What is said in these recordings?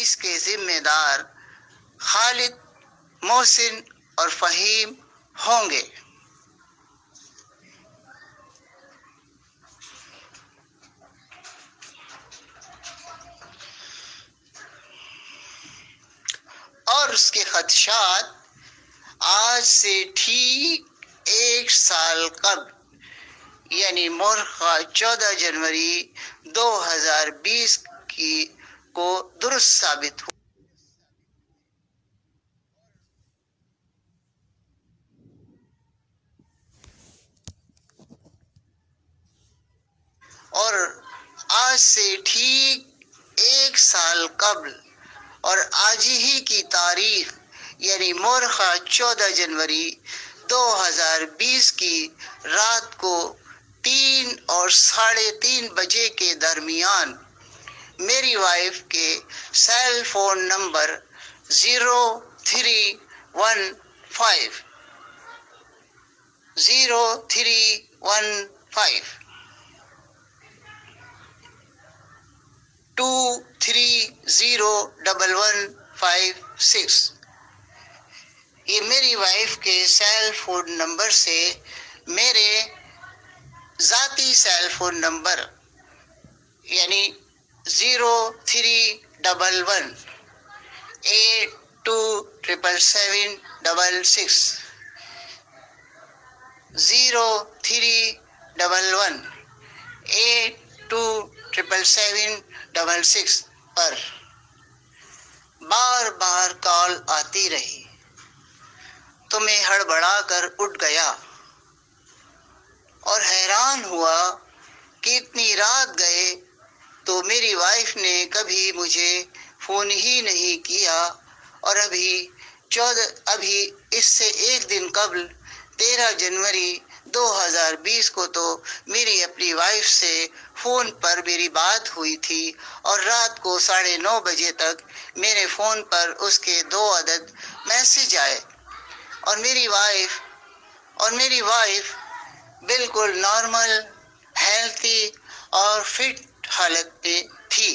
اس کے ذمہ دار خالد، محسن اور فہیم ہوں گے۔ اور اس کے خدشات آج سے ٹھیک 1 سال قبل یعنی مورخہ 14 جنوری 2020 کو درست ثابت ہوئے۔ اور آج سے ٹھیک 1 سال قبل اور آج ہی کی تاریخ یعنی مورخہ 14 جنوری 2020 کی رات کو 3 اور 3:30 بجے کے درمیان میری وائف کے سیل فون نمبر 0315 230156 یہ میری وائف کے سیل فون نمبر سے میرے ذاتی سیل فون نمبر یعنی 0311827776 0311827776 پر بار بار کال آتی رہی تو میں ہڑبڑا کر اٹھ گیا اور حیران ہوا کہ اتنی رات گئے تو میری وائف نے کبھی مجھے فون ہی نہیں کیا، اور ابھی اس سے 1 دن قبل 13 جنوری 2020 کو تو میری اپنی وائف سے فون پر میری بات ہوئی تھی، اور رات کو 9:30 بجے تک میرے فون پر اس کے 2 عدد میسج آئے، اور میری وائف بالکل نارمل، ہیلتھی اور فٹ حالت میں تھی۔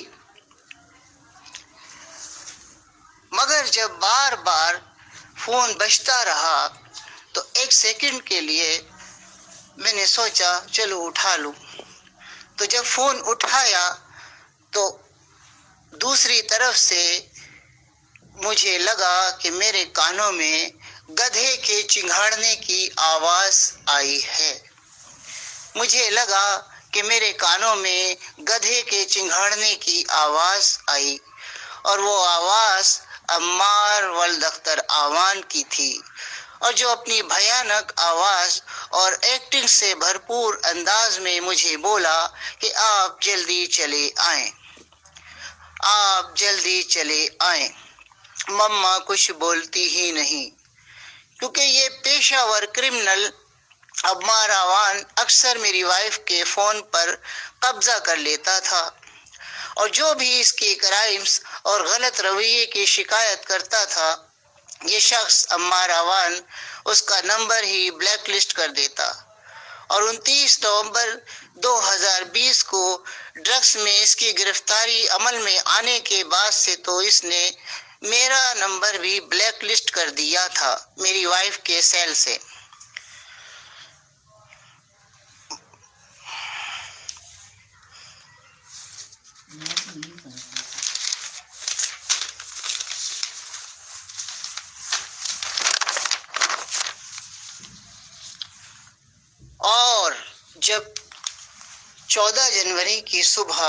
مگر جب بار بار فون بجتا رہا تو 1 سیکنڈ کے لیے میں نے سوچا چلو اٹھا لوں، تو جب فون اٹھایا تو دوسری طرف سے مجھے لگا کہ میرے کانوں میں گدھے کے چنگھاڑنے کی آواز آئی ہے۔ مجھے لگا کہ میرے کانوں میں گدھے کے چنگھاڑنے کی آواز آئی، اور وہ آواز عمار ولد اختر آوان کی تھی، اور جو اپنی بھیانک آواز اور ایکٹنگ سے بھرپور انداز میں مجھے بولا کہ آپ جلدی چلے آئیں۔ مما کچھ بولتی ہی نہیں، کیونکہ یہ پیشہ ور کرمنل عمار آوان اکثر میری وائف کے فون پر قبضہ کر لیتا تھا، اور جو بھی اس کے کرائمز اور غلط رویے کی شکایت کرتا تھا یہ شخص عمار آوان اس کا نمبر ہی بلیک لسٹ کر دیتا، اور 29 نومبر 2020 کو ڈرگس میں اس کی گرفتاری عمل میں آنے کے بعد سے تو اس نے میرا نمبر بھی بلیک لسٹ کر دیا تھا میری وائف کے سیل سے۔ اور جب 14 جنوری کی صبح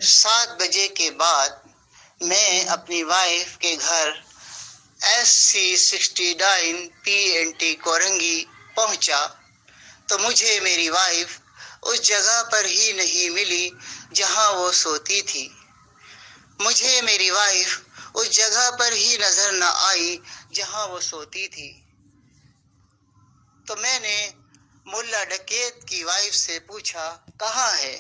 7 بجے کے بعد میں اپنی وائف کے گھر SC69 PNT کورنگی پہنچا تو مجھے میری وائف اس جگہ پر ہی نہیں ملی جہاں وہ سوتی تھی۔ مجھے میری وائف اس جگہ پر ہی نظر نہ آئی جہاں وہ سوتی تھی، تو میں نے ملا ڈکیت کی وائف سے پوچھا کہاں ہے،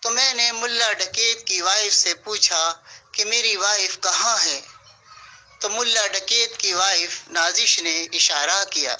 میں نے ملا ڈکیت کی وائف سے پوچھا کہ میری وائف کہاں ہے، تو ملا ڈکیت کی وائف نازش نے اشارہ کیا